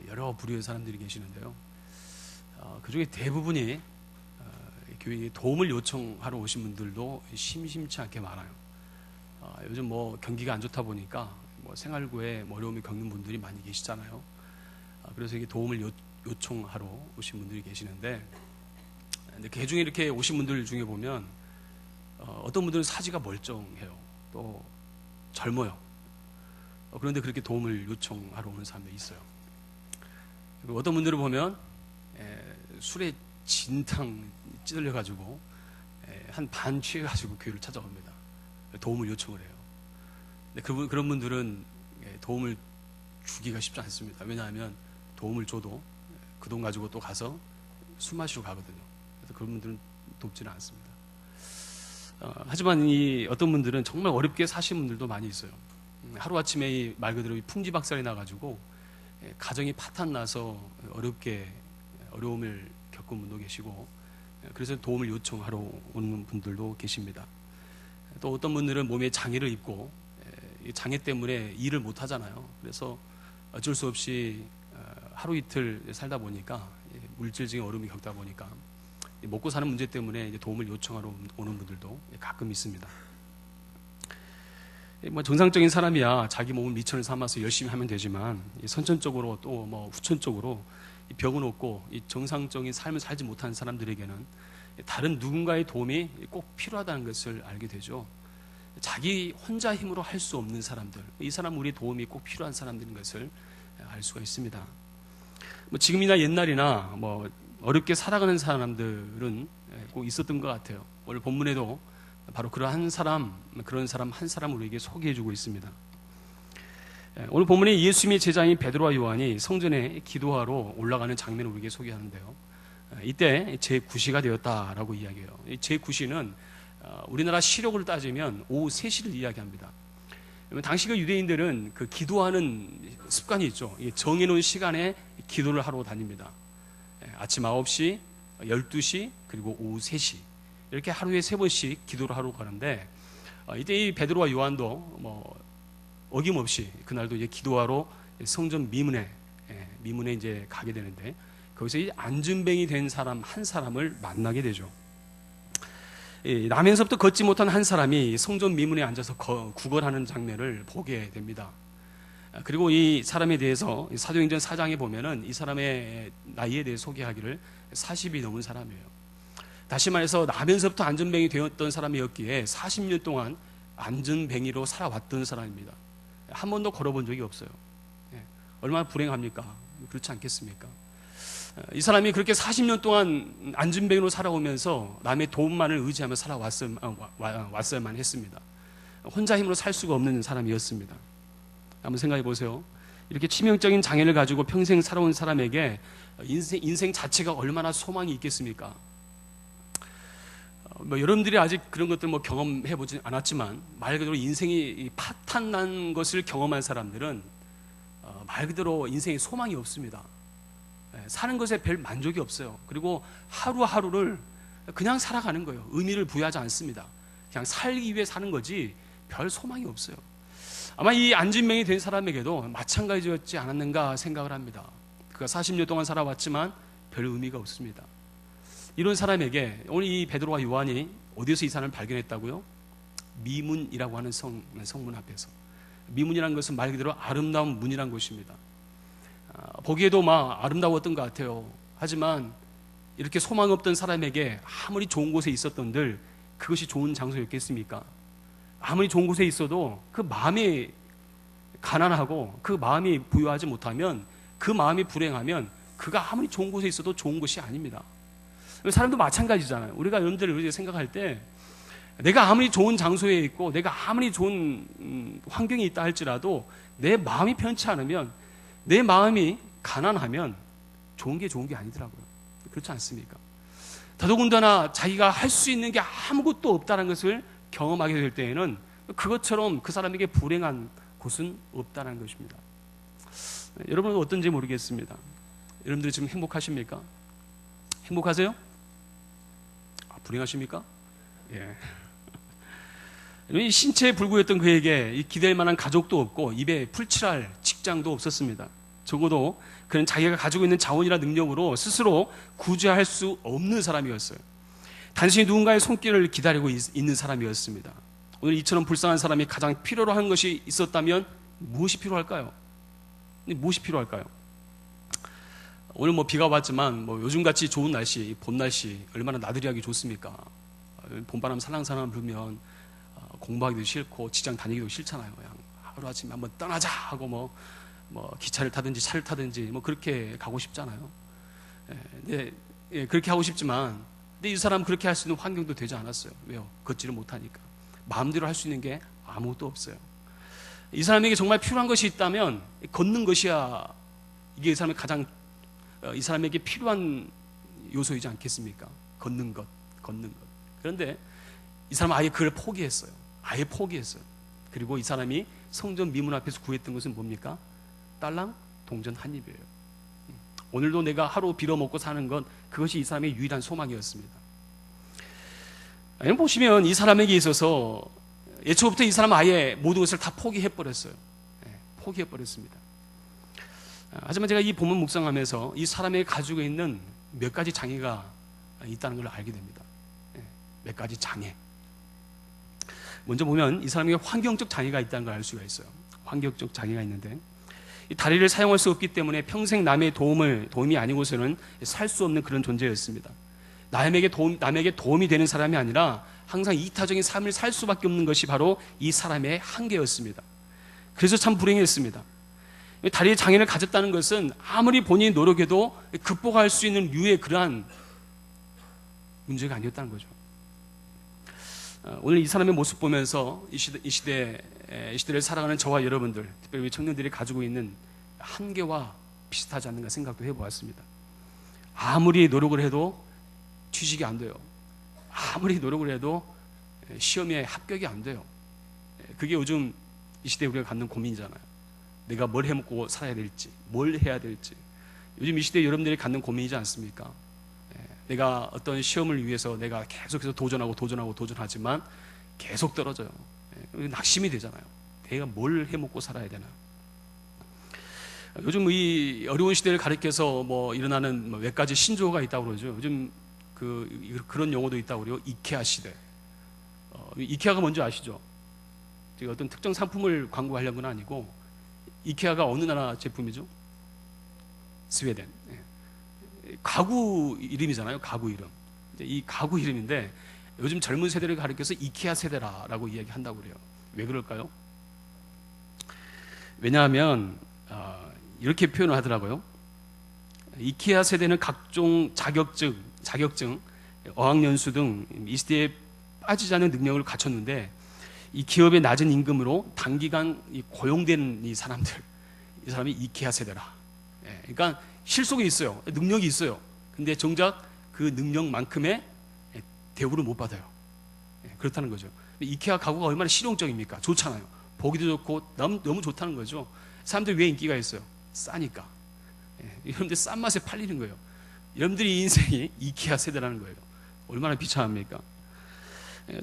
여러 부류의 사람들이 계시는데요. 그 중에 대부분이 교회에 도움을 요청하러 오신 분들도 심심치 않게 많아요. 요즘 뭐 경기가 안 좋다 보니까 뭐 생활고에 어려움을 겪는 분들이 많이 계시잖아요. 그래서 이게 도움을 요청하러 오신 분들이 계시는데, 근데 그 중에 이렇게 오신 분들 중에 보면 어떤 분들은 사지가 멀쩡해요. 또 젊어요. 그런데 그렇게 도움을 요청하러 오는 사람들이 있어요. 그리고 어떤 분들을 보면 술에 진탕 찌들려가지고 한 반 취해가지고 교회를 찾아옵니다. 도움을 요청을 해요. 근데 그런 분들은 도움을 주기가 쉽지 않습니다. 왜냐하면 도움을 줘도 그 돈 가지고 또 가서 술 마시러 가거든요. 그래서 그런 분들은 돕지는 않습니다. 하지만 이 어떤 분들은 정말 어렵게 사신 분들도 많이 있어요. 하루아침에 말 그대로 풍지박살이 나가지고 가정이 파탄 나서 어렵게 어려움을 겪은 분도 계시고, 그래서 도움을 요청하러 오는 분들도 계십니다. 또 어떤 분들은 몸에 장애를 입고 장애 때문에 일을 못 하잖아요. 그래서 어쩔 수 없이 하루 이틀 살다 보니까 물질적인 어려움이 겪다 보니까 먹고 사는 문제 때문에 도움을 요청하러 오는 분들도 가끔 있습니다. 뭐 정상적인 사람이야 자기 몸을 미천을 삼아서 열심히 하면 되지만, 선천적으로 또 뭐 후천적으로 병은 없고 이 정상적인 삶을 살지 못하는 사람들에게는 다른 누군가의 도움이 꼭 필요하다는 것을 알게 되죠. 자기 혼자 힘으로 할 수 없는 사람들, 이 사람 우리 도움이 꼭 필요한 사람들인 것을 알 수가 있습니다. 뭐 지금이나 옛날이나 뭐 어렵게 살아가는 사람들은 꼭 있었던 것 같아요. 오늘 본문에도 바로 그런 사람 한 사람 우리에게 소개해주고 있습니다. 오늘 본문에 예수님의 제자인 베드로와 요한이 성전에 기도하러 올라가는 장면을 우리에게 소개하는데요. 이때 제9시가 되었다라고 이야기해요. 제9시는 우리나라 시력을 따지면 오후 3시를 이야기합니다. 당시 그 유대인들은 그 기도하는 습관이 있죠. 정해놓은 시간에 기도를 하러 다닙니다. 아침 9시, 12시, 그리고 오후 3시 이렇게 하루에 3번씩 기도를 하러 가는데, 이때 이 베드로와 요한도 뭐 어김없이 그날도 이제 기도하러 성전 미문에 이제 가게 되는데, 거기서 이 안진뱅이 된 사람 한 사람을 만나게 되죠. 나면서부터 걷지 못한 한 사람이 성전 미문에 앉아서 구걸하는 장면을 보게 됩니다. 그리고 이 사람에 대해서 사도행전 4장에 보면은 이 사람의 나이에 대해 소개하기를 40이 넘은 사람이에요. 다시 말해서 나면서부터 안전뱅이 되었던 사람이었기에 40년 동안 안전뱅이로 살아왔던 사람입니다. 한 번도 걸어본 적이 없어요. 얼마나 불행합니까? 그렇지 않겠습니까? 이 사람이 그렇게 40년 동안 안전뱅이로 살아오면서 남의 도움만을 의지하며 살아왔어야만 했습니다. 혼자 힘으로 살 수가 없는 사람이었습니다. 한번 생각해 보세요. 이렇게 치명적인 장애를 가지고 평생 살아온 사람에게 인생 자체가 얼마나 소망이 있겠습니까? 뭐 여러분들이 아직 그런 것들 뭐 경험해 보지 않았지만, 말 그대로 인생이 파탄난 것을 경험한 사람들은 말 그대로 인생에 소망이 없습니다. 사는 것에 별 만족이 없어요. 그리고 하루하루를 그냥 살아가는 거예요. 의미를 부여하지 않습니다. 그냥 살기 위해 사는 거지 별 소망이 없어요. 아마 이 안진뱅이 된 사람에게도 마찬가지였지 않았는가 생각을 합니다. 그가 40년 동안 살아왔지만 별 의미가 없습니다. 이런 사람에게 오늘 이 베드로와 요한이 어디서 이 사람을 발견했다고요? 미문이라고 하는 성문 앞에서. 미문이라는 것은 말 그대로 아름다운 문이라는 것입니다. 보기에도 막 아름다웠던 것 같아요. 하지만 이렇게 소망 없던 사람에게 아무리 좋은 곳에 있었던들 그것이 좋은 장소였겠습니까? 아무리 좋은 곳에 있어도 그 마음이 가난하고 그 마음이 부유하지 못하면, 그 마음이 불행하면 그가 아무리 좋은 곳에 있어도 좋은 곳이 아닙니다. 사람도 마찬가지잖아요. 우리가 여러분들을 이렇게 생각할 때 내가 아무리 좋은 장소에 있고 내가 아무리 좋은 환경에 있다 할지라도 내 마음이 편치 않으면, 내 마음이 가난하면 좋은 게 아니더라고요. 그렇지 않습니까? 더더군다나 자기가 할 수 있는 게 아무것도 없다는 것을 경험하게 될 때에는 그것처럼 그 사람에게 불행한 곳은 없다는 것입니다. 여러분은 어떤지 모르겠습니다. 여러분들이 지금 행복하십니까? 행복하세요? 불행하십니까? 예. 이 신체에 불구했던 그에게 기댈 만한 가족도 없고 입에 풀칠할 직장도 없었습니다. 적어도 그는 자기가 가지고 있는 자원이나 능력으로 스스로 구제할 수 없는 사람이었어요. 단순히 누군가의 손길을 기다리고 있는 사람이었습니다. 오늘 이처럼 불쌍한 사람이 가장 필요로 하는 것이 있었다면 무엇이 필요할까요? 무엇이 필요할까요? 오늘 뭐 비가 왔지만 뭐 요즘같이 좋은 날씨, 봄 날씨 얼마나 나들이 하기 좋습니까? 봄바람 살랑살랑 불면 공부하기도 싫고 직장 다니기도 싫잖아요. 그냥 하루아침에 한번 떠나자 하고 뭐 기차를 타든지 차를 타든지 뭐 그렇게 가고 싶잖아요. 근데 그렇게 하고 싶지만 근데 이 사람은 그렇게 할 수 있는 환경도 되지 않았어요. 왜요? 걷지를 못하니까. 마음대로 할 수 있는 게 아무것도 없어요. 이 사람에게 정말 필요한 것이 있다면 걷는 것이야 이게 이 사람에게 필요한 요소이지 않겠습니까? 걷는 것. 그런데 이 사람은 아예 그걸 포기했어요. 아예 포기했어요. 그리고 이 사람이 성전 미문 앞에서 구했던 것은 뭡니까? 딸랑 동전 한 입이에요. 오늘도 내가 하루 빌어먹고 사는 건 그것이 이 사람의 유일한 소망이었습니다. 보시면 이 사람에게 있어서 예초부터 이 사람은 아예 모든 것을 다 포기해버렸어요. 포기해버렸습니다. 하지만 제가 이 본문 묵상하면서 이 사람에게 가지고 있는 몇 가지 장애가 있다는 걸 알게 됩니다. 몇 가지 장애. 먼저 보면 이 사람에게 환경적 장애가 있다는 걸 알 수가 있어요. 환경적 장애가 있는데 이 다리를 사용할 수 없기 때문에 평생 남의 도움이 아니고서는 살 수 없는 그런 존재였습니다. 남에게 도움이 되는 사람이 아니라 항상 이타적인 삶을 살 수밖에 없는 것이 바로 이 사람의 한계였습니다. 그래서 참 불행했습니다. 다리의 장애를 가졌다는 것은 아무리 본인이 노력해도 극복할 수 있는 류의 그러한 문제가 아니었다는 거죠. 오늘 이 사람의 모습 보면서 이 시대를 살아가는 저와 여러분들, 특별히 우리 청년들이 가지고 있는 한계와 비슷하지 않는가 생각도 해보았습니다. 아무리 노력을 해도 취직이 안 돼요. 아무리 노력을 해도 시험에 합격이 안 돼요. 그게 요즘 이 시대에 우리가 갖는 고민이잖아요. 내가 뭘 해먹고 살아야 될지, 뭘 해야 될지. 요즘 이 시대에 여러분들이 갖는 고민이지 않습니까? 내가 어떤 시험을 위해서 내가 계속해서 도전하지만 계속 떨어져요. 낙심이 되잖아요. 내가 뭘 해먹고 살아야 되나. 요즘 이 어려운 시대를 가리켜서 뭐 일어나는 몇 가지 신조어가 있다고 그러죠. 요즘 그런 용어도 있다고 그래요. 이케아 시대. 이케아가 뭔지 아시죠? 제가 어떤 특정 상품을 광고하려는 건 아니고 이케아가 어느 나라 제품이죠? 스웨덴. 가구 이름이잖아요. 가구 이름. 이 가구 이름인데 요즘 젊은 세대를 가리켜서 이케아 세대라고 이야기한다고 그래요. 왜 그럴까요? 왜냐하면 이렇게 표현을 하더라고요. 이케아 세대는 각종 자격증, 어학연수 등 이 시대에 빠지지 않는 능력을 갖췄는데 이 기업의 낮은 임금으로 단기간 고용되는 이 사람이 이케아 세대라. 그러니까 실속이 있어요. 능력이 있어요. 근데 정작 그 능력만큼의 대우를 못 받아요. 그렇다는 거죠. 이케아 가구가 얼마나 실용적입니까? 좋잖아요. 보기도 좋고 너무 좋다는 거죠. 사람들이 왜 인기가 있어요? 싸니까. 여러분들 싼 맛에 팔리는 거예요. 여러분들이 인생이 이케아 세대라는 거예요. 얼마나 비참합니까?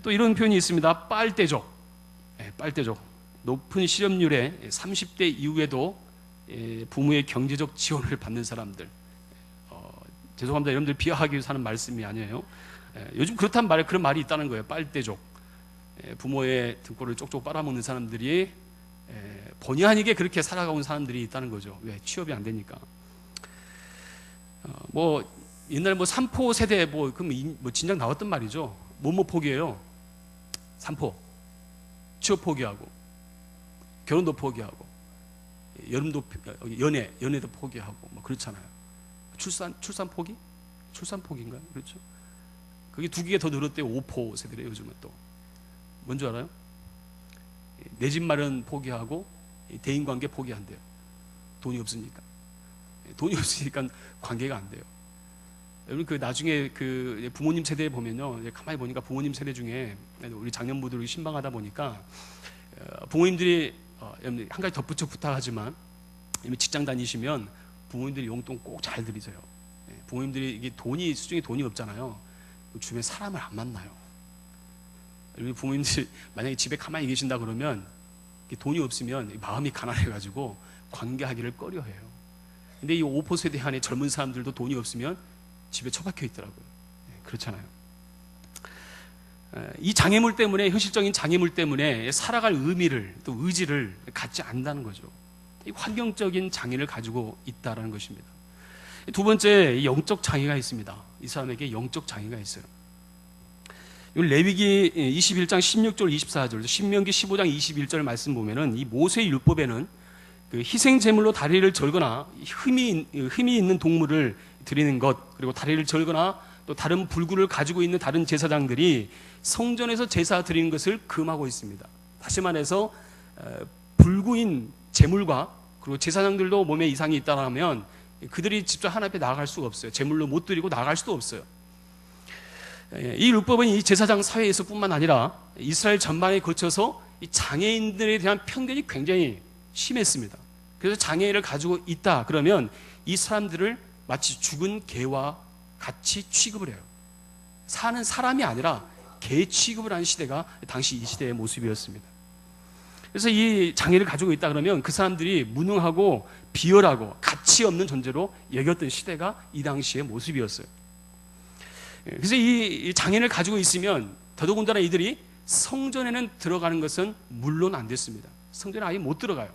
또 이런 표현이 있습니다. 빨대족. 높은 실업률에 30대 이후에도 부모의 경제적 지원을 받는 사람들. 죄송합니다. 여러분들 비하하기 위해서 하는 말씀이 아니에요. 요즘 그런 말이 있다는 거예요. 빨대족. 부모의 등골을 쪽쪽 빨아먹는 사람들이 본의 아니게 그렇게 살아가온 사람들이 있다는 거죠. 왜? 취업이 안 되니까. 옛날 3포 세대 진작 나왔던 말이죠. 뭐뭐 포기해요? 3포. 취업 포기하고, 결혼도 포기하고, 연애도 포기하고, 그렇잖아요. 출산 포기? 출산 포기인가요? 그렇죠. 그게 2개 더 늘었대요. 5포 세대래요, 요즘은 또. 뭔지 알아요? 내 집 마련 포기하고, 대인관계 포기한대요. 돈이 없으니까. 돈이 없으니까 관계가 안 돼요. 여러분 나중에 부모님 세대에 보면요, 가만히 보니까 부모님 세대 중에 우리 장년부들이 신방하다 보니까 부모님들이 한 가지 덧붙여 부탁하지만 직장 다니시면 부모님들이 용돈 꼭 잘 드리세요. 부모님들이 이게 수중에 돈이 없잖아요. 주변에 사람을 안 만나요. 여러분 부모님들이 만약에 집에 가만히 계신다 그러면 돈이 없으면 마음이 가난해가지고 관계하기를 꺼려해요. 근데 이 5% 안에 젊은 사람들도 돈이 없으면 집에 처박혀 있더라고요. 그렇잖아요. 이 장애물 때문에, 현실적인 장애물 때문에 살아갈 의미를, 또 의지를 갖지 않는다는 거죠. 이 환경적인 장애를 가지고 있다는 것입니다. 두 번째, 영적 장애가 있습니다. 이 사람에게 영적 장애가 있어요. 레위기 21장 16절 24절, 신명기 15장 21절 말씀 보면은 이 모세의 율법에는 그 희생 제물로 다리를 절거나 흠이 있는 동물을 드리는 것, 그리고 다리를 절거나 또 다른 불구를 가지고 있는 다른 제사장들이 성전에서 제사 드리는 것을 금하고 있습니다. 다시 말해서 불구인 제물과, 그리고 제사장들도 몸에 이상이 있다면 그들이 직접 하나님 앞에 나아갈 수가 없어요. 제물로 못 드리고 나아갈 수도 없어요. 이 율법은 이 제사장 사회에서뿐만 아니라 이스라엘 전반에 거쳐서 이 장애인들에 대한 편견이 굉장히 심했습니다. 그래서 장애를 가지고 있다 그러면 이 사람들을 마치 죽은 개와 같이 취급을 해요. 사는 사람이 아니라 개 취급을 하는 시대가 당시 이 시대의 모습이었습니다. 그래서 이 장애를 가지고 있다 그러면 그 사람들이 무능하고 비열하고 가치 없는 존재로 여겼던 시대가 이 당시의 모습이었어요. 그래서 이 장애를 가지고 있으면 더더군다나 이들이 성전에는 들어가는 것은 물론 안 됐습니다. 성전에 아예 못 들어가요.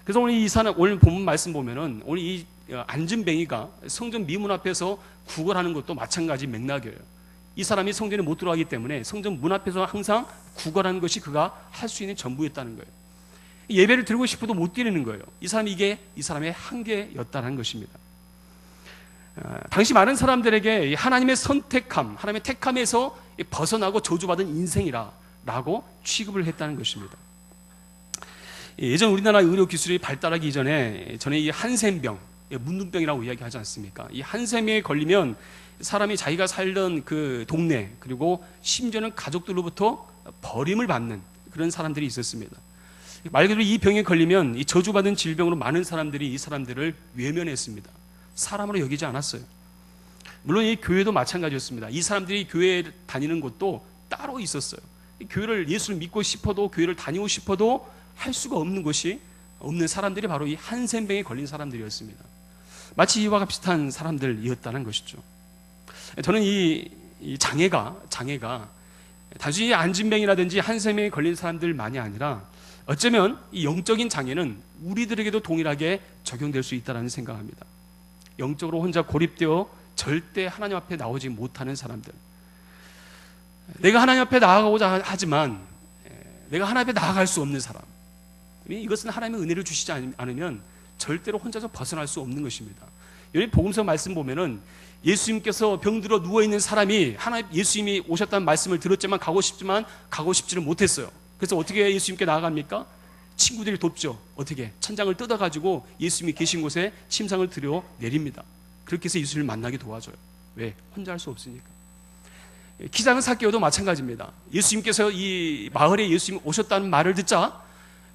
그래서 오늘 이 사람, 오늘 본문 말씀 보면은 오늘 이 안진뱅이가 성전 미문 앞에서 구걸하는 것도 마찬가지 맥락이에요. 이 사람이 성전에 못 들어가기 때문에 성전 문 앞에서 항상 구걸하는 것이 그가 할 수 있는 전부였다는 거예요. 예배를 드리고 싶어도 못 드리는 거예요. 이게 이 사람의 한계였다는 것입니다. 당시 많은 사람들에게 하나님의 선택함, 하나님의 택함에서 벗어나고 저주받은 인생이라고 취급을 했다는 것입니다. 예전 우리나라 의료 기술이 발달하기 이전에 이 한센병, 문둥병이라고 이야기하지 않습니까? 이 한센병에 걸리면 사람이 자기가 살던 그 동네, 그리고 심지어는 가족들로부터 버림을 받는 그런 사람들이 있었습니다. 말 그대로 이 병에 걸리면 이 저주받은 질병으로 많은 사람들이 이 사람들을 외면했습니다. 사람으로 여기지 않았어요. 물론 이 교회도 마찬가지였습니다. 이 사람들이 교회에 다니는 곳도 따로 있었어요. 교회를, 예수를 믿고 싶어도, 교회를 다니고 싶어도 할 수가 없는 곳이, 없는 사람들이 바로 이 한센병에 걸린 사람들이었습니다. 마치 이와 비슷한 사람들이었다는 것이죠. 저는 이 장애가 단순히 안진병이라든지 한센병에 걸린 사람들만이 아니라 어쩌면 이 영적인 장애는 우리들에게도 동일하게 적용될 수 있다는 생각합니다. 영적으로 혼자 고립되어 절대 하나님 앞에 나오지 못하는 사람들, 내가 하나님 앞에 나아가고자 하지만 내가 하나님 앞에 나아갈 수 없는 사람, 이것은 하나님의 은혜를 주시지 않으면 절대로 혼자서 벗어날 수 없는 것입니다. 여기 복음서 말씀 보면은 예수님께서 병들어 누워있는 사람이 예수님이 오셨다는 말씀을 들었지만 가고 싶지를 못했어요. 그래서 어떻게 예수님께 나아갑니까? 친구들이 돕죠. 어떻게? 천장을 뜯어가지고 예수님이 계신 곳에 침상을 들여 내립니다. 그렇게 해서 예수님을 만나게 도와줘요. 왜? 혼자 할 수 없으니까. 키 작은 삭개오도 마찬가지입니다. 예수님께서 이 마을에 예수님이 오셨다는 말을 듣자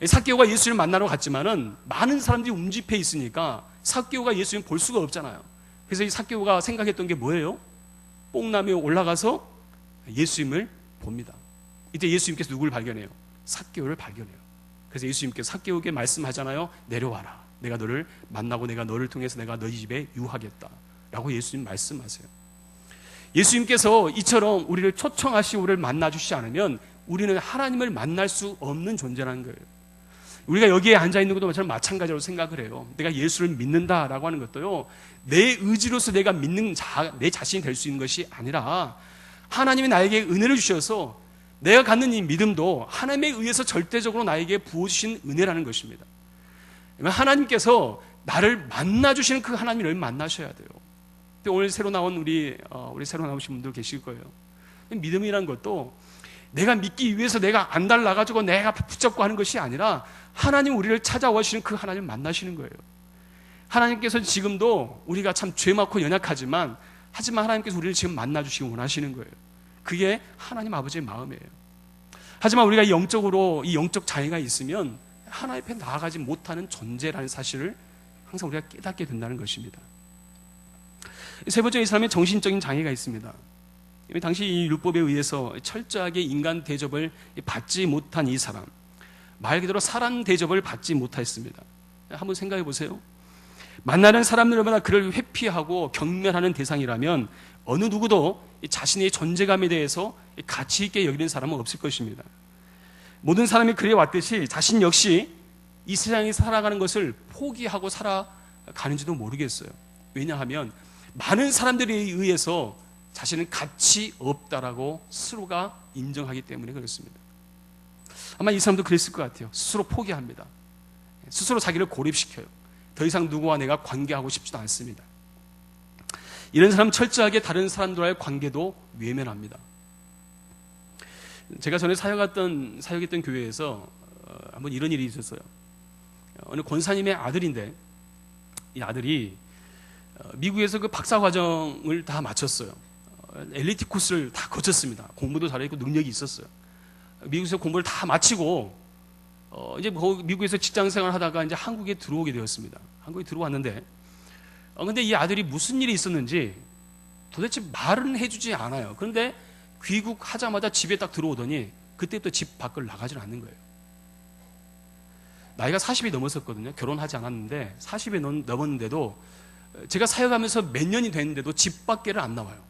삭개오가 예수님을 만나러 갔지만은 많은 사람들이 움집해 있으니까 삭개오가 예수님을 볼 수가 없잖아요. 그래서 이 삭개오가 생각했던 게 뭐예요? 뽕나무에 올라가서 예수님을 봅니다. 이때 예수님께서 누구를 발견해요? 삭개오를 발견해요. 그래서 예수님께서 삭개오에게 말씀하잖아요. 내려와라. 내가 너를 만나고 내가 너를 통해서 내가 너희 집에 유하겠다 라고 예수님 말씀하세요. 예수님께서 이처럼 우리를 초청하시고 우리를 만나주시지 않으면 우리는 하나님을 만날 수 없는 존재라는 거예요. 우리가 여기에 앉아있는 것도 저는 마찬가지로 생각을 해요. 내가 예수를 믿는다라고 하는 것도요, 내 의지로서 내가 믿는 내 자신이 될 수 있는 것이 아니라 하나님이 나에게 은혜를 주셔서 내가 갖는 이 믿음도 하나님에 의해서 절대적으로 나에게 부어주신 은혜라는 것입니다. 하나님께서 나를 만나주시는 그 하나님을 만나셔야 돼요. 오늘 새로 나온 우리 새로 나오신 분들 계실 거예요. 믿음이란 것도 내가 믿기 위해서 내가 안달나가지고 내가 붙잡고 하는 것이 아니라 하나님 우리를 찾아오시는 그 하나님을 만나시는 거예요. 하나님께서 지금도 우리가 참 죄 많고 연약하지만 하나님께서 우리를 지금 만나주시기 원하시는 거예요. 그게 하나님 아버지의 마음이에요. 하지만 우리가 영적으로 이 영적 장애가 있으면 하나님 앞에 나아가지 못하는 존재라는 사실을 항상 우리가 깨닫게 된다는 것입니다. 세 번째, 이 사람의 정신적인 장애가 있습니다. 당시 이 율법에 의해서 철저하게 인간 대접을 받지 못한 이 사람, 말 그대로 사람 대접을 받지 못했습니다. 한번 생각해 보세요. 만나는 사람들마다 그를 회피하고 경멸하는 대상이라면 어느 누구도 자신의 존재감에 대해서 가치 있게 여기는 사람은 없을 것입니다. 모든 사람이 그래 왔듯이 자신 역시 이 세상에 살아가는 것을 포기하고 살아가는지도 모르겠어요. 왜냐하면 많은 사람들에 의해서 자신은 가치 없다라고 스스로가 인정하기 때문에 그렇습니다. 아마 이 사람도 그랬을 것 같아요. 스스로 포기합니다. 스스로 자기를 고립시켜요. 더 이상 누구와 내가 관계하고 싶지도 않습니다. 이런 사람 철저하게 다른 사람들과의 관계도 외면합니다. 제가 전에 사역했던 교회에서 한번 이런 일이 있었어요. 어느 권사님의 아들인데 이 아들이 미국에서 그 박사 과정을 다 마쳤어요. 엘리트 코스를 다 거쳤습니다. 공부도 잘했고 능력이 있었어요. 미국에서 공부를 다 마치고 이제 미국에서 직장 생활을 하다가 이제 한국에 들어오게 되었습니다. 한국에 들어왔는데 근데 이 아들이 무슨 일이 있었는지 도대체 말은 해주지 않아요. 그런데 귀국하자마자 집에 딱 들어오더니 그때부터 집 밖을 나가질 않는 거예요. 나이가 40이 넘었었거든요. 결혼하지 않았는데 40이 넘었는데도 제가 사역하면서 몇 년이 됐는데도 집 밖을 안 나와요.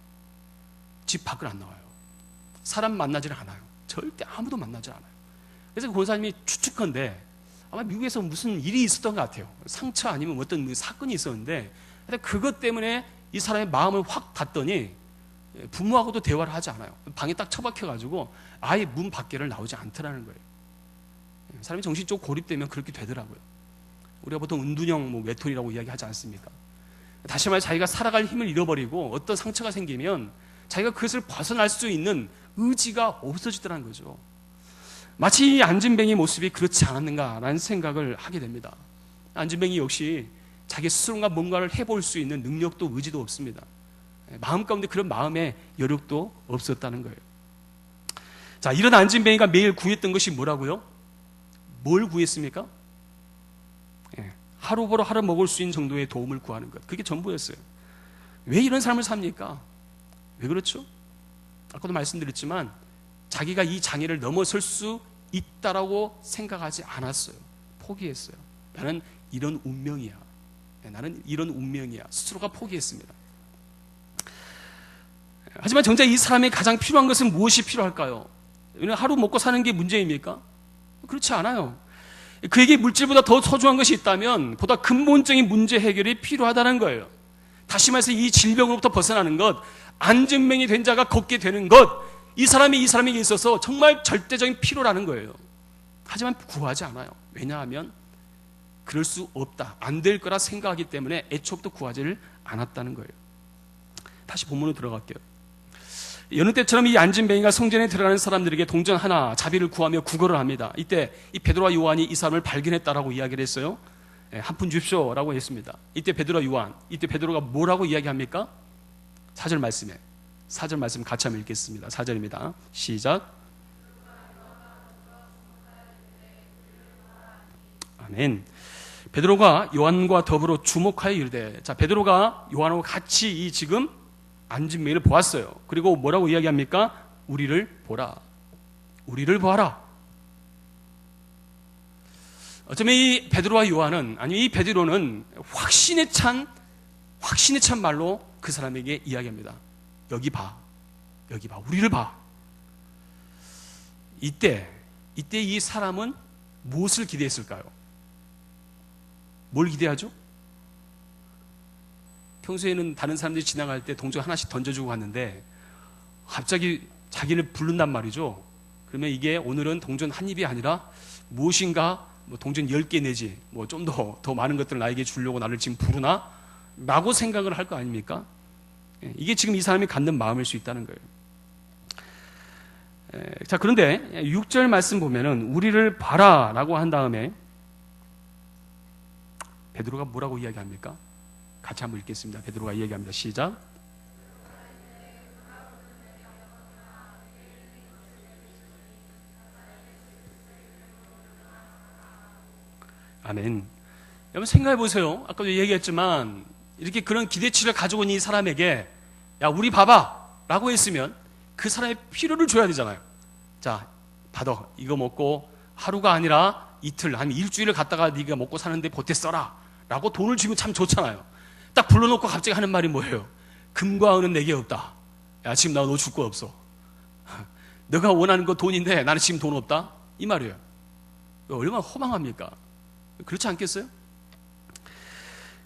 집 밖을 안 나와요. 사람 만나지를 않아요. 절대 아무도 만나지 않아요. 그래서 그 권사님이 추측컨대 아마 미국에서 무슨 일이 있었던 것 같아요. 상처 아니면 어떤 사건이 있었는데 그것 때문에 이 사람의 마음을 확 닫더니 부모하고도 대화를 하지 않아요. 방에 딱 처박혀가지고 아예 문 밖에를 나오지 않더라는 거예요. 사람이 정신적으로 고립되면 그렇게 되더라고요. 우리가 보통 은둔형 외톨이라고 이야기하지 않습니까? 다시 말해 자기가 살아갈 힘을 잃어버리고 어떤 상처가 생기면 자기가 그것을 벗어날 수 있는 의지가 없어지더라는 거죠. 마치 이 안진뱅이 모습이 그렇지 않았는가라는 생각을 하게 됩니다. 안진뱅이 역시 자기 스스로가 뭔가를 해볼 수 있는 능력도 의지도 없습니다. 마음 가운데 그런 마음의 여력도 없었다는 거예요. 자, 이런 안진뱅이가 매일 구했던 것이 뭐라고요? 뭘 구했습니까? 하루 벌어 하루 먹을 수 있는 정도의 도움을 구하는 것. 그게 전부였어요. 왜 이런 삶을 삽니까? 왜 그렇죠? 아까도 말씀드렸지만 자기가 이 장애를 넘어설 수 있다라고 생각하지 않았어요. 포기했어요. 나는 이런 운명이야. 나는 이런 운명이야. 스스로가 포기했습니다. 하지만 정작 이 사람이 가장 필요한 것은 무엇이 필요할까요? 하루 먹고 사는 게 문제입니까? 그렇지 않아요. 그에게 물질보다 더 소중한 것이 있다면 보다 근본적인 문제 해결이 필요하다는 거예요. 다시 말해서 이 질병으로부터 벗어나는 것, 안진뱅이 된 자가 걷게 되는 것, 이 사람에게 있어서 정말 절대적인 필요라는 거예요. 하지만 구하지 않아요. 왜냐하면 그럴 수 없다, 안 될 거라 생각하기 때문에 애초부터 구하지를 않았다는 거예요. 다시 본문으로 들어갈게요. 여느 때처럼 이 안진뱅이가 성전에 들어가는 사람들에게 동전 하나 자비를 구하며 구걸을 합니다. 이때 이 베드로와 요한이 이 사람을 발견했다라고 이야기를 했어요. 한 푼 주십시오라고 했습니다. 이때 베드로와 요한, 이때 베드로가 뭐라고 이야기합니까? 4절 말씀에 4절 말씀 같이 한번 읽겠습니다. 4절입니다. 시작. 아멘. 베드로가 요한과 더불어 주목하여 이르되, 자, 베드로가 요한하고 같이 이 지금 안진뱅이를 보았어요. 그리고 뭐라고 이야기합니까? 우리를 보라. 우리를 보아라. 어쩌면 이 베드로와 요한은, 아니 이 베드로는 확신에 찬 말로 그 사람에게 이야기합니다. 여기 봐. 여기 봐. 우리를 봐. 이때 이 사람은 무엇을 기대했을까요? 뭘 기대하죠? 평소에는 다른 사람들이 지나갈 때 동전 하나씩 던져주고 갔는데 갑자기 자기를 부른단 말이죠. 그러면 이게 오늘은 동전 한 입이 아니라 무엇인가 동전 10개 내지 좀 더 많은 것들을 나에게 주려고 나를 지금 부르나? 라고 생각을 할 거 아닙니까? 이게 지금 이 사람이 갖는 마음일 수 있다는 거예요. 자, 그런데 6절 말씀 보면은 우리를 봐라 라고 한 다음에 베드로가 뭐라고 이야기합니까? 같이 한번 읽겠습니다. 베드로가 이야기합니다. 시작. 아멘. 여러분 생각해 보세요. 아까도 얘기했지만 이렇게 그런 기대치를 가지고 있는 이 사람에게 야, 우리 봐봐 라고 했으면 그 사람의 필요를 줘야 되잖아요. 자, 받아. 이거 먹고 하루가 아니라 이틀 아니면 일주일을 갖다가 네가 먹고 사는데 보태 써라 라고 돈을 주면 참 좋잖아요. 딱 불러놓고 갑자기 하는 말이 뭐예요? 금과 은은 내게 없다. 야, 지금 너 줄 거 없어. 너가 원하는 거 돈인데 나는 지금 돈 없다? 이 말이에요. 얼마나 허망합니까? 그렇지 않겠어요?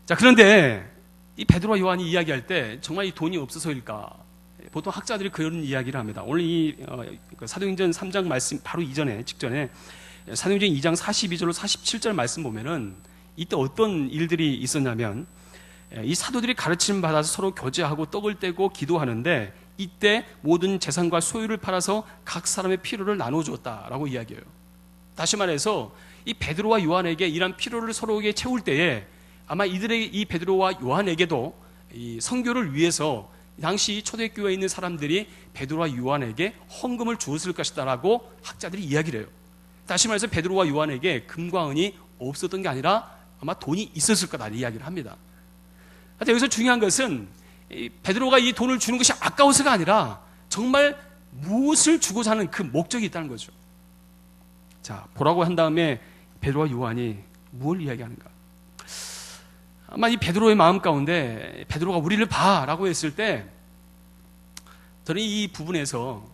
자, 그런데 이 베드로와 요한이 이야기할 때 정말 이 돈이 없어서일까? 보통 학자들이 그런 이야기를 합니다. 오늘 이 사도행전 3장 말씀 바로 직전에 사도행전 2장 42절로 47절 말씀 보면은 이때 어떤 일들이 있었냐면 이 사도들이 가르침을 받아서 서로 교제하고 떡을 떼고 기도하는데 이때 모든 재산과 소유를 팔아서 각 사람의 필요를 나눠주었다라고 이야기해요. 다시 말해서 이 베드로와 요한에게 이런 필요를 서로에게 채울 때에 아마 이 베드로와 요한에게도 이 선교를 위해서 당시 초대교회에 있는 사람들이 베드로와 요한에게 헌금을 주었을 것이다라고 학자들이 이야기를 해요. 다시 말해서 베드로와 요한에게 금과 은이 없었던 게 아니라 아마 돈이 있었을 거다 이야기를 합니다. 여기서 중요한 것은 베드로가 이 돈을 주는 것이 아까워서가 아니라 정말 무엇을 주고자 하는 그 목적이 있다는 거죠. 자, 보라고 한 다음에 베드로와 요한이 무엇을 이야기하는가? 아마 이 베드로의 마음 가운데 베드로가 우리를 봐라고 했을 때 저는 이 부분에서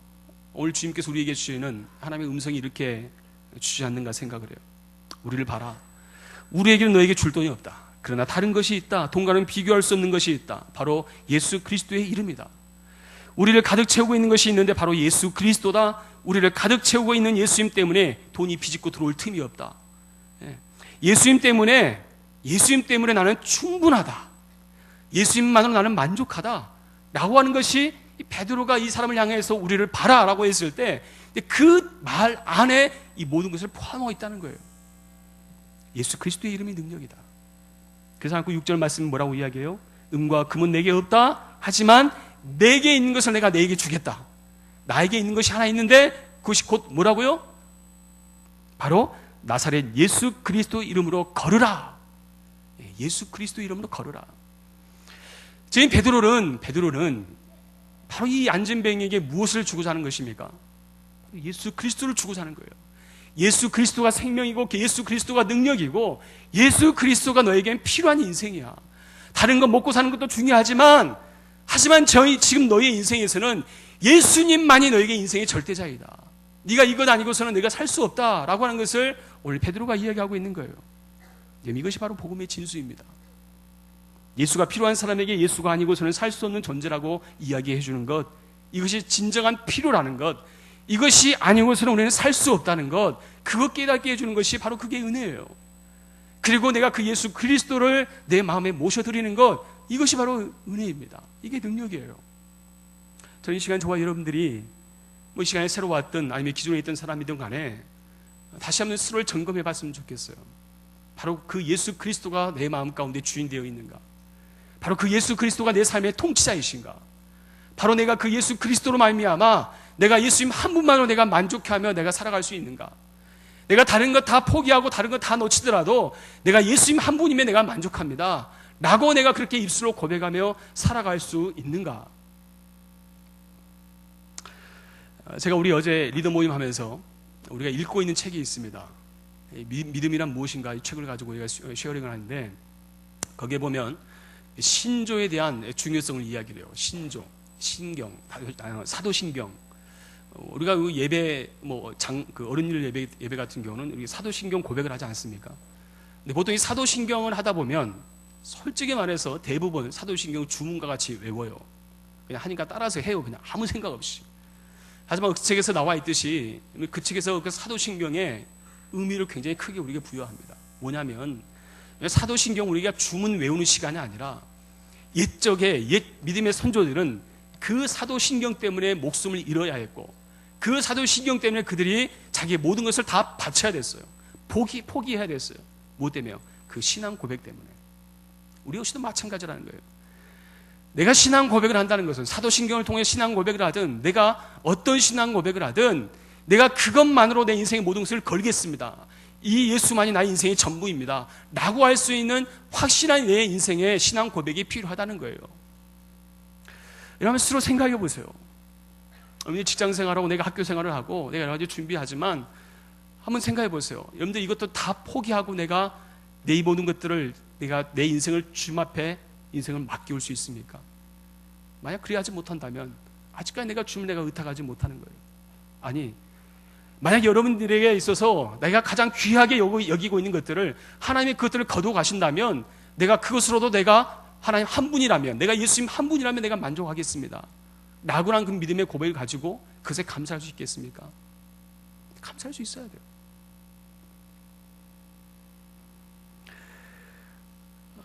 오늘 주님께서 우리에게 주시는 하나님의 음성이 이렇게 주지 않는가 생각을 해요. 우리를 봐라. 우리에게는 너에게 줄 돈이 없다. 그러나 다른 것이 있다. 돈과는 비교할 수 없는 것이 있다. 바로 예수 그리스도의 이름이다. 우리를 가득 채우고 있는 것이 있는데 바로 예수 그리스도다. 우리를 가득 채우고 있는 예수님 때문에 돈이 비집고 들어올 틈이 없다. 예수님 때문에 나는 충분하다. 예수님만으로 나는 만족하다. 라고 하는 것이 베드로가 이 사람을 향해서 우리를 봐라라고 했을 때 그 말 안에 이 모든 것을 포함하고 있다는 거예요. 예수 그리스도의 이름이 능력이다. 그래서 6절 말씀은 뭐라고 이야기해요? 은과 금은 내게 없다. 하지만 내게 있는 것을 내가 너에게 주겠다. 나에게 있는 것이 하나 있는데 그것이 곧 뭐라고요? 바로 나사렛 예수 그리스도 이름으로 걸으라. 예수 그리스도 이름으로 걸으라. 지금 베드로는 바로 이 안진뱅이에게 무엇을 주고자 하는 것입니까? 예수 그리스도를 주고자 하는 거예요. 예수 그리스도가 생명이고 예수 그리스도가 능력이고 예수 그리스도가 너에겐 필요한 인생이야. 다른 거 먹고 사는 것도 중요하지만 지금 너의 인생에서는 예수님만이 너에게 인생의 절대자이다. 네가 이것 아니고서는 네가 살 수 없다라고 하는 것을 오늘 베드로가 이야기하고 있는 거예요. 이것이 바로 복음의 진수입니다. 예수가 필요한 사람에게 예수가 아니고서는 살 수 없는 존재라고 이야기해 주는 것, 이것이 진정한 필요라는 것, 이것이 아니고서는 우리는 살 수 없다는 것, 그것 깨닫게 해주는 것이 바로 그게 은혜예요. 그리고 내가 그 예수 그리스도를 내 마음에 모셔드리는 것, 이것이 바로 은혜입니다. 이게 능력이에요. 저는 이 시간 저와 여러분들이 이 시간에 새로 왔든 아니면 기존에 있던 사람이든 간에 다시 한번 스스로를 점검해 봤으면 좋겠어요. 바로 그 예수 그리스도가 내 마음 가운데 주인 되어 있는가? 바로 그 예수 그리스도가 내 삶의 통치자이신가? 바로 내가 그 예수 그리스도로 말미암아 내가 예수님 한 분만으로 내가 만족하며 내가 살아갈 수 있는가? 내가 다른 것 다 포기하고 다른 것 다 놓치더라도 내가 예수님 한 분이면 내가 만족합니다. 라고 내가 그렇게 입술로 고백하며 살아갈 수 있는가? 제가 우리 어제 리더 모임 하면서 우리가 읽고 있는 책이 있습니다. 믿음이란 무엇인가 이 책을 가지고 우리가 쉐어링을 하는데 거기에 보면 신조에 대한 중요성을 이야기를 해요. 신조, 신경, 사도신경. 우리가 예배, 어른일 예배 같은 경우는 우리 사도신경 고백을 하지 않습니까? 근데 보통 이 사도신경을 하다 보면 솔직히 말해서 대부분 사도신경 주문과 같이 외워요. 그냥 하니까 따라서 해요. 그냥 아무 생각 없이. 하지만 그 책에서 나와 있듯이 그 책에서 그 사도신경의 의미를 굉장히 크게 우리에게 부여합니다. 뭐냐면 사도신경 우리가 주문 외우는 시간이 아니라 옛 믿음의 선조들은 그 사도신경 때문에 목숨을 잃어야 했고 그 사도신경 때문에 그들이 자기의 모든 것을 다 바쳐야 됐어요. 포기해야 됐어요. 뭐 때문에요? 그 신앙 고백 때문에. 우리 역시도 마찬가지라는 거예요. 내가 신앙 고백을 한다는 것은 사도신경을 통해 신앙 고백을 하든 내가 어떤 신앙 고백을 하든 내가 그것만으로 내 인생의 모든 것을 걸겠습니다. 이 예수만이 나의 인생의 전부입니다. 라고 할 수 있는 확실한 내 인생의 신앙 고백이 필요하다는 거예요. 이러면 스스로 생각해 보세요. 직장 생활하고 내가 학교 생활을 하고 내가 여러 가지 준비하지만 한번 생각해 보세요. 여러분들 이것도 다 포기하고 내가 내 모든 것들을 내가 내 인생을 주님 앞에 인생을 맡겨올 수 있습니까? 만약 그리하지 못한다면 아직까지 내가 주님을 내가 의탁하지 못하는 거예요. 아니, 만약 여러분들에게 있어서 내가 가장 귀하게 여기고 있는 것들을 하나님이 그것들을 거두어 가신다면 내가 그것으로도 내가 하나님 한 분이라면, 내가 예수님 한 분이라면 내가 만족하겠습니다 라고란 그 믿음의 고백을 가지고 그것에 감사할 수 있겠습니까? 감사할 수 있어야 돼요.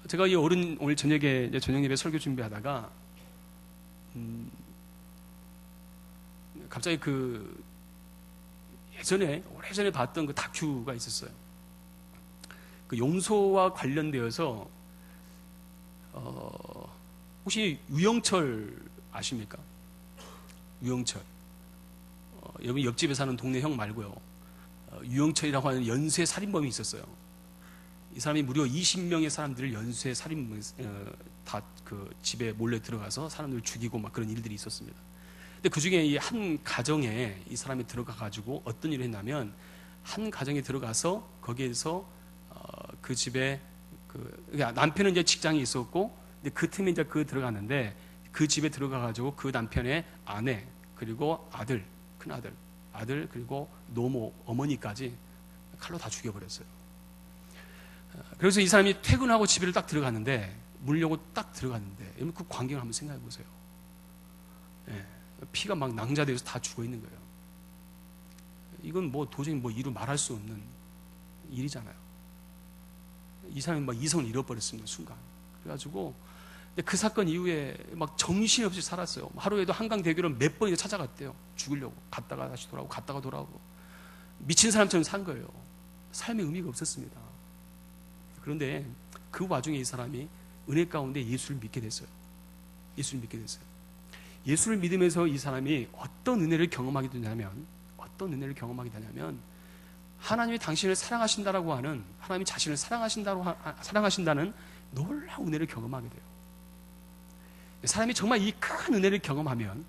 제가 이 오늘 저녁에 저녁 예배 설교 준비하다가 갑자기 오래전에 봤던 그 다큐가 있었어요. 그 용서와 관련되어서 혹시 유영철 아십니까? 유영철. 여기 옆집에 사는 동네 형 말고요. 유영철이라고 하는 연쇄 살인범이 있었어요. 이 사람이 무려 20명의 사람들을 연쇄 살인 다 그 집에 몰래 들어가서 사람들을 죽이고 막 그런 일들이 있었습니다. 근데 그 중에 이 한 가정에 이 사람이 들어가 가지고 어떤 일을 했냐면 한 가정에 들어가서 거기에서 그 집에 그러니까 남편은 이제 직장이 있었고 근데 그 틈에 이제 들어갔는데 그 집에 들어가 가지고 그 남편의 아내 그리고 아들 큰 아들 그리고 노모 어머니까지 칼로 다 죽여버렸어요. 그래서 이 사람이 퇴근하고 집에 딱 들어갔는데 물려고 딱 들어갔는데 여러분 그 광경을 한번 생각해 보세요. 예, 피가 막 낭자되어서 다 죽어 있는 거예요. 이건 뭐 도저히 뭐 이루 말할 수 없는 일이잖아요. 이 사람이 막 이성을 잃어버렸습니다 순간. 그래가지고 그 사건 이후에 막 정신없이 살았어요. 하루에도 한강대교를 몇 번이나 찾아갔대요. 죽으려고 갔다가 다시 돌아오고 갔다가 돌아오고 미친 사람처럼 산 거예요. 삶의 의미가 없었습니다. 그런데 그 와중에 이 사람이 은혜 가운데 예수를 믿게 됐어요. 예수를 믿게 됐어요. 예수를 믿으면서 이 사람이 어떤 은혜를 경험하게 되냐면 하나님이 당신을 사랑하신다라고 하는 하나님이 자신을 사랑하신다는 놀라운 은혜를 경험하게 돼요. 사람이 정말 이 큰 은혜를 경험하면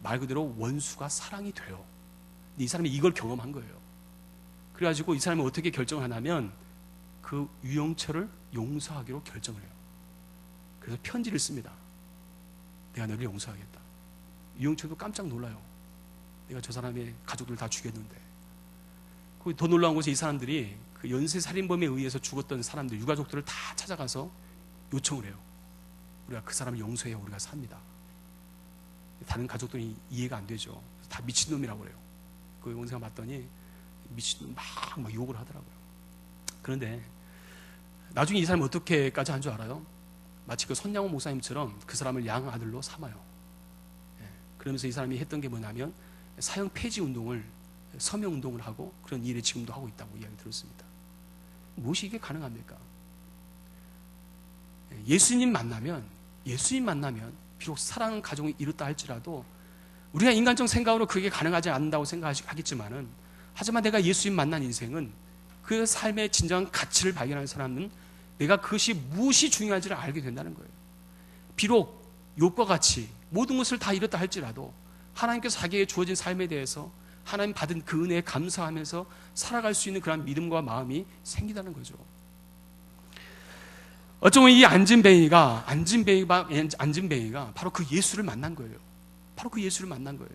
말 그대로 원수가 사랑이 돼요. 이 사람이 이걸 경험한 거예요. 그래가지고 이 사람이 어떻게 결정을 하냐면 그 유영철을 용서하기로 결정을 해요. 그래서 편지를 씁니다. 내가 너를 용서하겠다. 유영철도 깜짝 놀라요. 내가 저 사람의 가족들 다 죽였는데. 더 놀라운 것이 이 사람들이 그 연쇄살인범에 의해서 죽었던 사람들 유가족들을 다 찾아가서 요청을 해요. 우리가 그 사람을 용서해야 우리가 삽니다. 다른 가족들이 이해가 안 되죠. 다 미친놈이라고 그래요. 그 영상을 봤더니 미친놈 막 욕을 하더라고요. 그런데 나중에 이 사람이 어떻게까지 한 줄 알아요? 마치 그 손양호 목사님처럼 그 사람을 양아들로 삼아요. 그러면서 이 사람이 했던 게 뭐냐면 사형 폐지 운동을 서명 운동을 하고 그런 일을 지금도 하고 있다고 이야기 들었습니다. 무엇이 이게 가능합니까? 예수님 만나면 비록 사랑하는 가정이 이렇다 할지라도 우리가 인간적 생각으로 그게 가능하지 않는다고 생각하겠지만은 하지만 내가 예수님 만난 인생은 그 삶의 진정한 가치를 발견하는 사람은 내가 그것이 무엇이 중요한지를 알게 된다는 거예요. 비록 욥과 같이 모든 것을 다 잃었다 할지라도 하나님께서 자기에게 주어진 삶에 대해서 하나님 받은 그 은혜에 감사하면서 살아갈 수 있는 그런 믿음과 마음이 생기다는 거죠. 어쩌면 이 안진뱅이가 바로 그 예수를 만난 거예요. 바로 그 예수를 만난 거예요.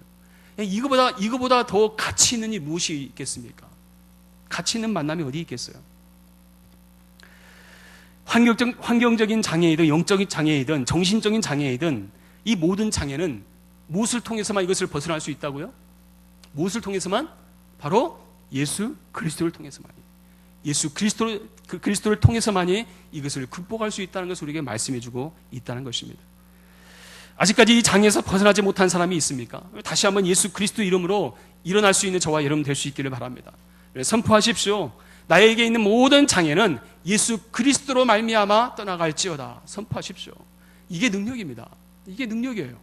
이거보다 더 가치 있는 이 무엇이 있겠습니까? 가치 있는 만남이 어디 있겠어요? 환경적인 장애이든 영적인 장애이든 정신적인 장애이든 이 모든 장애는 무엇을 통해서만 이것을 벗어날 수 있다고요? 무엇을 통해서만? 바로 예수 그리스도를 통해서만이. 예수 그리스도를 통해서만이 이것을 극복할 수 있다는 것을 우리에게 말씀해주고 있다는 것입니다. 아직까지 이 장애에서 벗어나지 못한 사람이 있습니까? 다시 한번 예수 그리스도 이름으로 일어날 수 있는 저와 여러분 될 수 있기를 바랍니다. 선포하십시오. 나에게 있는 모든 장애는 예수 그리스도로 말미암아 떠나갈지어다. 선포하십시오. 이게 능력입니다. 이게 능력이에요.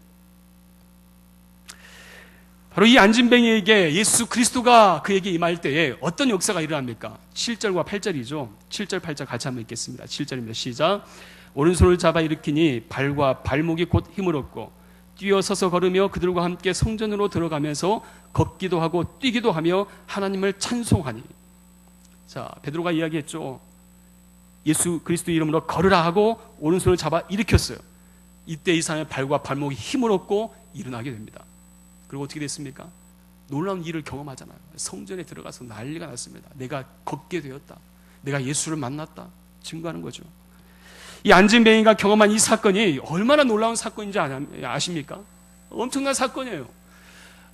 바로 이 안진뱅이에게 예수 그리스도가 그에게 임할 때에 어떤 역사가 일어납니까? 7절과 8절이죠. 7절 8절 같이 한번 읽겠습니다. 7절입니다. 시작. 오른손을 잡아 일으키니 발과 발목이 곧 힘을 얻고 뛰어서서 걸으며 그들과 함께 성전으로 들어가면서 걷기도 하고 뛰기도 하며 하나님을 찬송하니. 자, 베드로가 이야기했죠. 예수 그리스도 이름으로 걸으라 하고 오른손을 잡아 일으켰어요. 이때 이 사람의 발과 발목이 힘을 얻고 일어나게 됩니다. 그리고 어떻게 됐습니까? 놀라운 일을 경험하잖아요. 성전에 들어가서 난리가 났습니다. 내가 걷게 되었다. 내가 예수를 만났다. 증거하는 거죠. 이 안진뱅이가 경험한 이 사건이 얼마나 놀라운 사건인지 아십니까? 엄청난 사건이에요.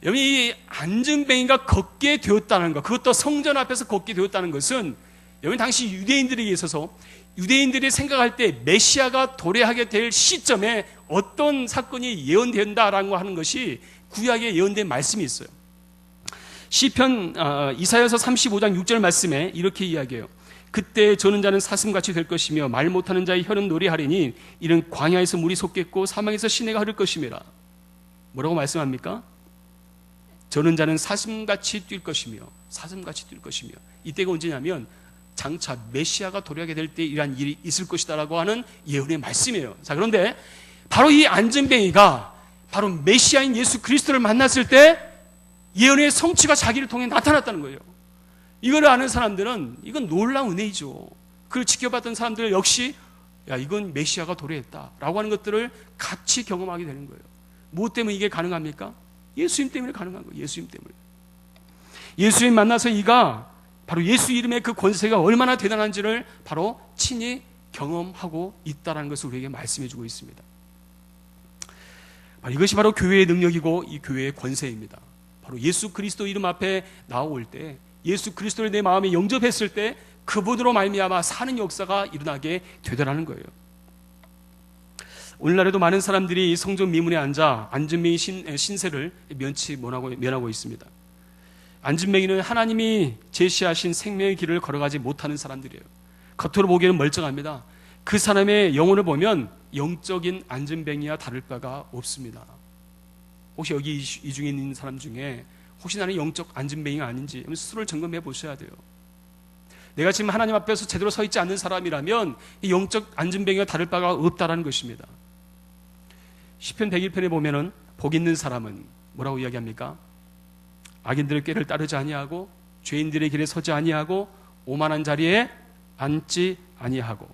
여러분, 이 안진뱅이가 걷게 되었다는 것, 그것도 성전 앞에서 걷게 되었다는 것은 여러분, 당시 유대인들에게 있어서 유대인들이 생각할 때 메시아가 도래하게 될 시점에 어떤 사건이 예언된다라고 하는 것이 구약에 예언된 말씀이 있어요. 시편 이사야서 35장 6절 말씀에 이렇게 이야기해요. 그때 저는 자는 사슴같이 될 것이며 말 못하는 자의 혀는 노래하리니 이는 광야에서 물이 솟겠고 사막에서 시내가 흐를 것임이라. 뭐라고 말씀합니까? 저는 자는 사슴같이 뛸 것이며 사슴같이 뛸 것이며, 이때가 언제냐면 장차 메시아가 도래하게 될 때 이러한 일이 있을 것이다라고 하는 예언의 말씀이에요. 자, 그런데 바로 이 안진뱅이가 바로 메시아인 예수 그리스도를 만났을 때 예언의 성취가 자기를 통해 나타났다는 거예요. 이걸 아는 사람들은 이건 놀라운 은혜이죠. 그걸 지켜봤던 사람들 역시 야, 이건 메시아가 도래했다라고 하는 것들을 같이 경험하게 되는 거예요. 무엇 때문에 이게 가능합니까? 예수님 때문에 가능한 거예요. 예수님 때문에. 예수님 만나서 이가 바로 예수 이름의 그 권세가 얼마나 대단한지를 바로 친히 경험하고 있다는 것을 우리에게 말씀해 주고 있습니다. 이것이 바로 교회의 능력이고 이 교회의 권세입니다. 바로 예수 그리스도 이름 앞에 나올 때, 예수 그리스도를 내 마음에 영접했을 때 그분으로 말미암아 사는 역사가 일어나게 되더라는 거예요. 오늘날에도 많은 사람들이 성전 미문에 앉아 안진뱅이 신세를 면치 면하고 있습니다. 안진뱅이는 하나님이 제시하신 생명의 길을 걸어가지 못하는 사람들이에요. 겉으로 보기에는 멀쩡합니다. 그 사람의 영혼을 보면 영적인 안진뱅이와 다를 바가 없습니다. 혹시 여기 이 중에 있는 사람 중에 혹시 나는 영적 안진뱅이가 아닌지 스스로를 점검해 보셔야 돼요. 내가 지금 하나님 앞에서 제대로 서 있지 않는 사람이라면 이 영적 안진뱅이와 다를 바가 없다라는 것입니다. 시편 101편에 보면은 복 있는 사람은 뭐라고 이야기합니까? 악인들의 꾀를 따르지 아니하고 죄인들의 길에 서지 아니하고 오만한 자리에 앉지 아니하고.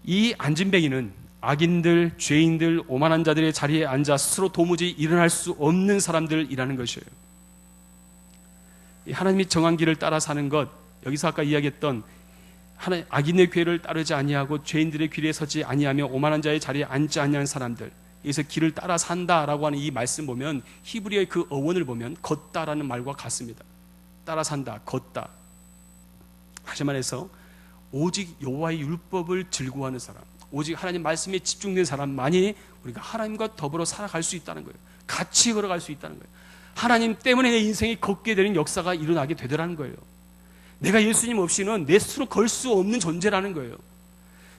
이 안진뱅이는 악인들, 죄인들, 오만한 자들의 자리에 앉아 스스로 도무지 일어날 수 없는 사람들이라는 것이에요. 하나님이 정한 길을 따라 사는 것, 여기서 아까 이야기했던 악인의 궤를 따르지 아니하고 죄인들의 길에 서지 아니하며 오만한 자의 자리에 앉지 아니하는 사람들, 여기서 길을 따라 산다라고 하는 이 말씀 보면 히브리어의 그 어원을 보면 걷다라는 말과 같습니다. 따라 산다, 걷다. 다시 말해서 오직 여호와의 율법을 즐거워하는 사람, 오직 하나님 말씀에 집중된 사람만이 우리가 하나님과 더불어 살아갈 수 있다는 거예요. 같이 걸어갈 수 있다는 거예요. 하나님 때문에 내 인생이 걷게 되는 역사가 일어나게 되더라는 거예요. 내가 예수님 없이는 내 스스로 걸 수 없는 존재라는 거예요.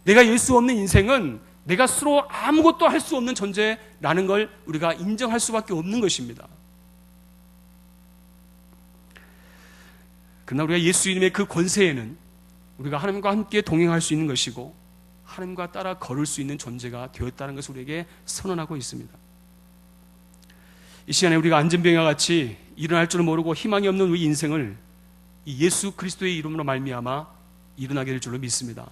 내가 예수 없는 인생은 내가 스스로 아무것도 할 수 없는 존재라는 걸 우리가 인정할 수밖에 없는 것입니다. 그러나 우리가 예수 이름의 그 권세에는 우리가 하나님과 함께 동행할 수 있는 것이고 하나님과 따라 걸을 수 있는 존재가 되었다는 것을 우리에게 선언하고 있습니다. 이 시간에 우리가 안진뱅이와 같이 일어날 줄 모르고 희망이 없는 우리 인생을 이 예수 그리스도의 이름으로 말미암아 일어나게 될 줄로 믿습니다.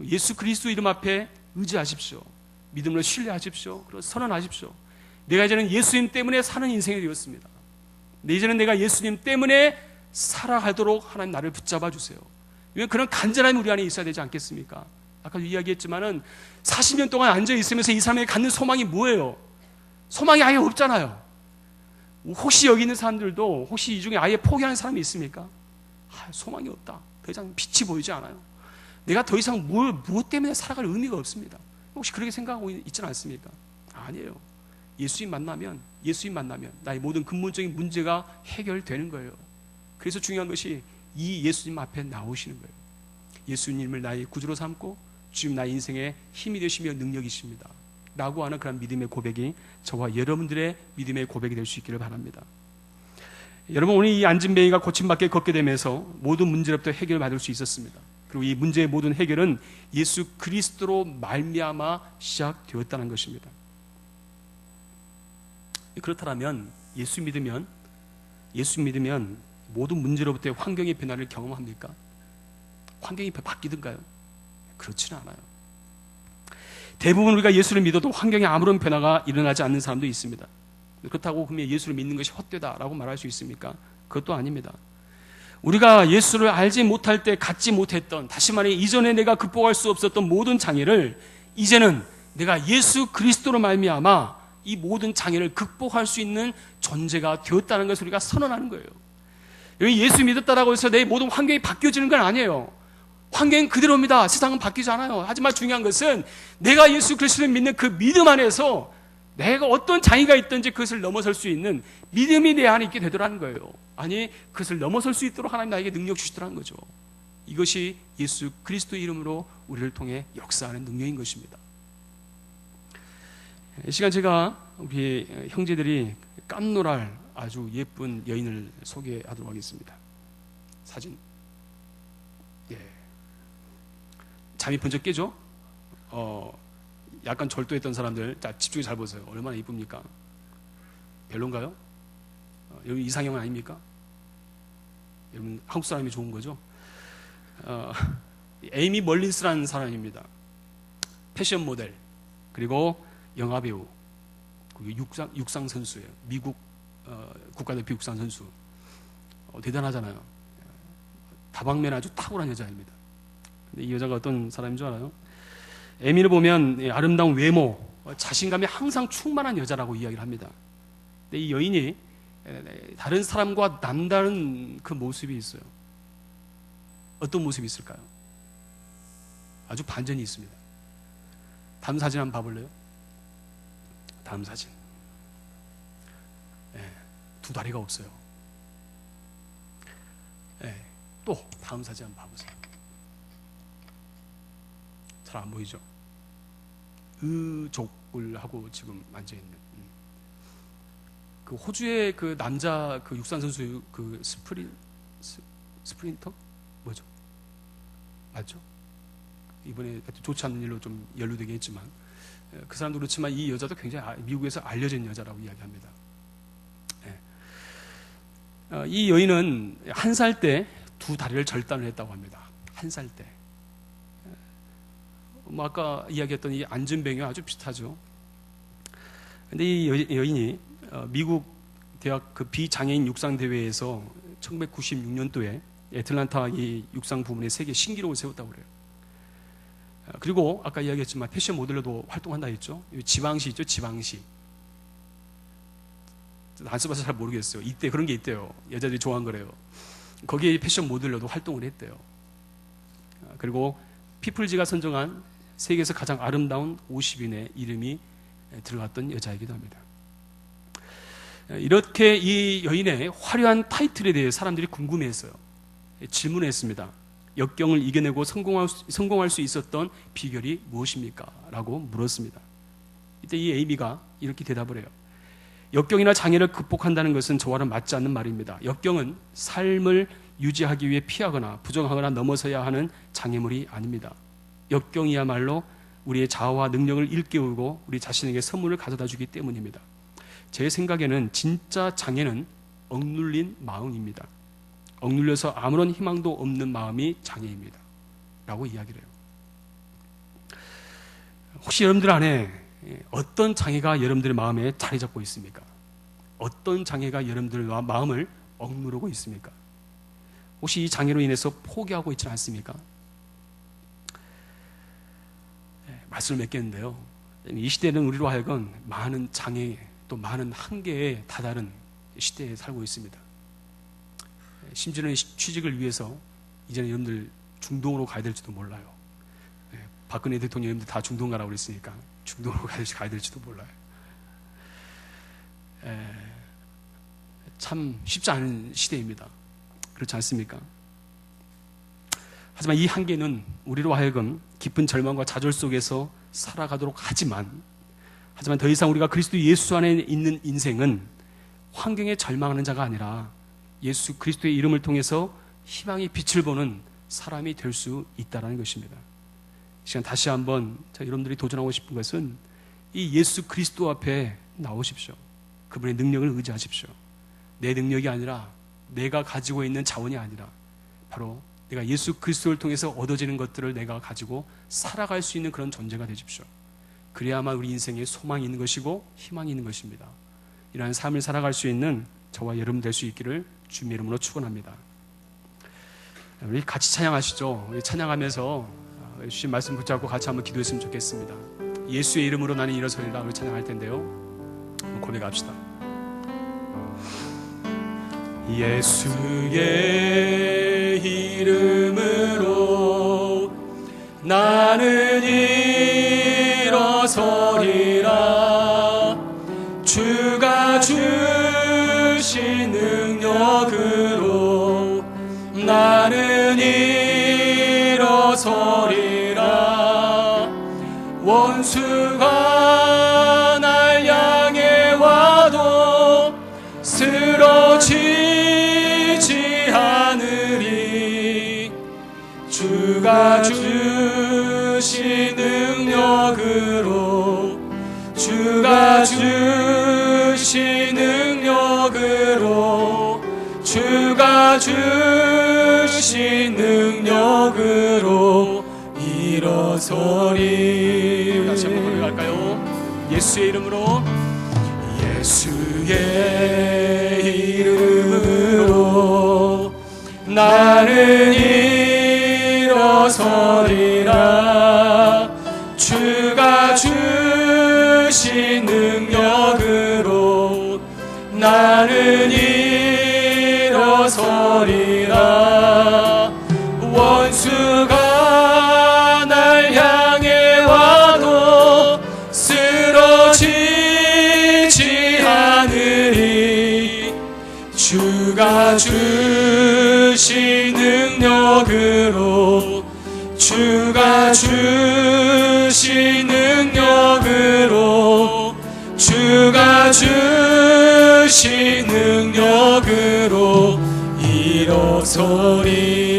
예수 그리스도 이름 앞에 의지하십시오. 믿음으로 신뢰하십시오. 그리고 선언하십시오. 내가 이제는 예수님 때문에 사는 인생이 되었습니다. 이제는 내가 예수님 때문에 살아가도록 하나님 나를 붙잡아 주세요. 그런 간절함이 우리 안에 있어야 되지 않겠습니까? 아까 이야기했지만은 40년 동안 앉아 있으면서 이 사람에게 갖는 소망이 뭐예요? 소망이 아예 없잖아요. 혹시 여기 있는 사람들도 혹시 이 중에 아예 포기하는 사람이 있습니까? 소망이 없다. 더 이상 빛이 보이지 않아요. 내가 더 이상 무엇 때문에 살아갈 의미가 없습니다. 혹시 그렇게 생각하고 있지는 않습니까? 아니에요. 예수님 만나면 나의 모든 근본적인 문제가 해결되는 거예요. 그래서 중요한 것이 이 예수님 앞에 나오시는 거예요. 예수님을 나의 구주로 삼고 주님 나의 인생의 힘이 되시며 능력이십니다 라고 하는 그런 믿음의 고백이 저와 여러분들의 믿음의 고백이 될 수 있기를 바랍니다. 여러분, 오늘 이 안진뱅이가 고침받게 걷게 되면서 모든 문제로부터 해결받을 수 있었습니다. 그리고 이 문제의 모든 해결은 예수 그리스도로 말미암아 시작되었다는 것입니다. 그렇다면 예수 믿으면 모든 문제로부터의 환경의 변화를 경험합니까? 환경이 바뀌든가요? 그렇지는 않아요. 대부분 우리가 예수를 믿어도 환경에 아무런 변화가 일어나지 않는 사람도 있습니다. 그렇다고 그러면 예수를 믿는 것이 헛되다라고 말할 수 있습니까? 그것도 아닙니다. 우리가 예수를 알지 못할 때 갖지 못했던, 다시 말해 이전에 내가 극복할 수 없었던 모든 장애를 이제는 내가 예수 그리스도로 말미암아 이 모든 장애를 극복할 수 있는 존재가 되었다는 것을 우리가 선언하는 거예요. 여기 예수 믿었다라고 해서 내 모든 환경이 바뀌어지는 건 아니에요. 환경은 그대로입니다. 세상은 바뀌지 않아요. 하지만 중요한 것은 내가 예수 그리스도를 믿는 그 믿음 안에서 내가 어떤 장애가 있든지 그것을 넘어설 수 있는 믿음이 내 안에 있게 되더라는 거예요. 아니, 그것을 넘어설 수 있도록 하나님 나에게 능력 주시더라는 거죠. 이것이 예수 그리스도의 이름으로 우리를 통해 역사하는 능력인 것입니다. 이 시간 제가 우리 형제들이 깜놀할 아주 예쁜 여인을 소개하도록 하겠습니다. 사진. 예. 잠이 번쩍 깨죠? 약간 절도했던 사람들, 자, 집중해 잘 보세요. 얼마나 이쁩니까? 별론가요? 여기 이상형 아닙니까? 여러분, 한국 사람이 좋은 거죠? 에이미 멀린스라는 사람입니다. 패션 모델, 그리고 영화 배우, 그리고 육상 선수예요. 미국 국가대표 육상 선수. 대단하잖아요. 다방면 아주 탁월한 여자입니다. 근데 이 여자가 어떤 사람인 줄 알아요? 에미를 보면 아름다운 외모, 자신감이 항상 충만한 여자라고 이야기를 합니다. 근데 이 여인이 다른 사람과 남다른 그 모습이 있어요. 어떤 모습이 있을까요? 아주 반전이 있습니다. 다음 사진 한번 봐볼래요? 다음 사진. 두 다리가 없어요. 또 다음 사진 한번 봐보세요. 잘 안 보이죠? 의족을 하고 지금 앉아있는 그 호주의 그 남자 그 육상 선수 그 스프린터 뭐죠? 맞죠? 이번에 좋지 않은 일로 좀 연루되게 했지만 그 사람도 그렇지만 이 여자도 굉장히 미국에서 알려진 여자라고 이야기합니다. 이 여인은 1살 때 두 다리를 절단을 했다고 합니다. 1살 때. 뭐 아까 이야기했던 이 안전병이 아주 비슷하죠. 근데 이 여인이 미국 대학 그 비장애인 육상 대회에서 1996년도에 애틀란타 이 육상 부문에 세계 신기록을 세웠다고 그래요. 그리고 아까 이야기했지만 패션 모델로도 활동한다 했죠. 지방시 있죠, 지방시. 안 써봐서 잘 모르겠어요. 이때 그런 게 있대요. 여자들이 좋아한 거래요. 거기에 패션 모델로도 활동을 했대요. 그리고 피플지가 선정한 세계에서 가장 아름다운 50인의 이름이 들어갔던 여자이기도 합니다. 이렇게 이 여인의 화려한 타이틀에 대해 사람들이 궁금해했어요. 질문했습니다. 역경을 이겨내고 성공할 수 있었던 비결이 무엇입니까? 라고 물었습니다. 이때 이 에이미가 이렇게 대답을 해요. 역경이나 장애를 극복한다는 것은 저와는 맞지 않는 말입니다. 역경은 삶을 유지하기 위해 피하거나 부정하거나 넘어서야 하는 장애물이 아닙니다. 역경이야말로 우리의 자아와 능력을 일깨우고 우리 자신에게 선물을 가져다 주기 때문입니다. 제 생각에는 진짜 장애는 억눌린 마음입니다. 억눌려서 아무런 희망도 없는 마음이 장애입니다. 라고 이야기를 해요. 혹시 여러분들 안에 어떤 장애가 여러분들의 마음에 자리 잡고 있습니까? 어떤 장애가 여러분들의 마음을 억누르고 있습니까? 혹시 이 장애로 인해서 포기하고 있지는 않습니까? 말씀을 맺겠는데요. 이 시대는 우리로 하여금 많은 장애 또 많은 한계에 다다른 시대에 살고 있습니다. 심지어는 취직을 위해서 이제는 여러분들 중동으로 가야 될지도 몰라요. 박근혜 대통령 여러분들 다 중동 가라고 그랬으니까 중동으로 가야 될지도 몰라요. 참 쉽지 않은 시대입니다. 그렇지 않습니까? 하지만 이 한계는 우리로 하여금 깊은 절망과 좌절 속에서 살아가도록 하지만 더 이상 우리가 그리스도 예수 안에 있는 인생은 환경에 절망하는 자가 아니라 예수 그리스도의 이름을 통해서 희망의 빛을 보는 사람이 될 수 있다는 것입니다. 이 시간 다시 한번 여러분들이 도전하고 싶은 것은 이 예수 그리스도 앞에 나오십시오. 그분의 능력을 의지하십시오. 내 능력이 아니라 내가 가지고 있는 자원이 아니라 바로 내가 예수 그리스도를 통해서 얻어지는 것들을 내가 가지고 살아갈 수 있는 그런 존재가 되십시오. 그래야만 우리 인생에 소망이 있는 것이고 희망이 있는 것입니다. 이러한 삶을 살아갈 수 있는 저와 여러분 될 수 있기를 주님의 이름으로 축원합니다. 우리 같이 찬양하시죠. 우리 찬양하면서 주신 말씀 붙잡고 같이 한번 기도했으면 좋겠습니다. 예수의 이름으로 나는 일어서리라 우리 찬양할 텐데요. 고백합시다. 예수의 이름으로 나는 일어서리라. 주가 주신 능력으로 나는 일어서리라. 원수가 날 향해 와도 쓰러지지 않으리. 주가 주신 능력으로 주가 주신 능력으로 주가 주신 능력으로 일어서리. 다시 한번 고백할까요? 예수의 이름으로 예수의 이름으로 나는 일어서리라. 주가 주신 능력으로 나는 일어서리라. 원수가 날 향해 와도 쓰러지지 않으리. 주가 주신 능력으로 주가 주신 능력으로 주가 주신 능력으로 일어서리.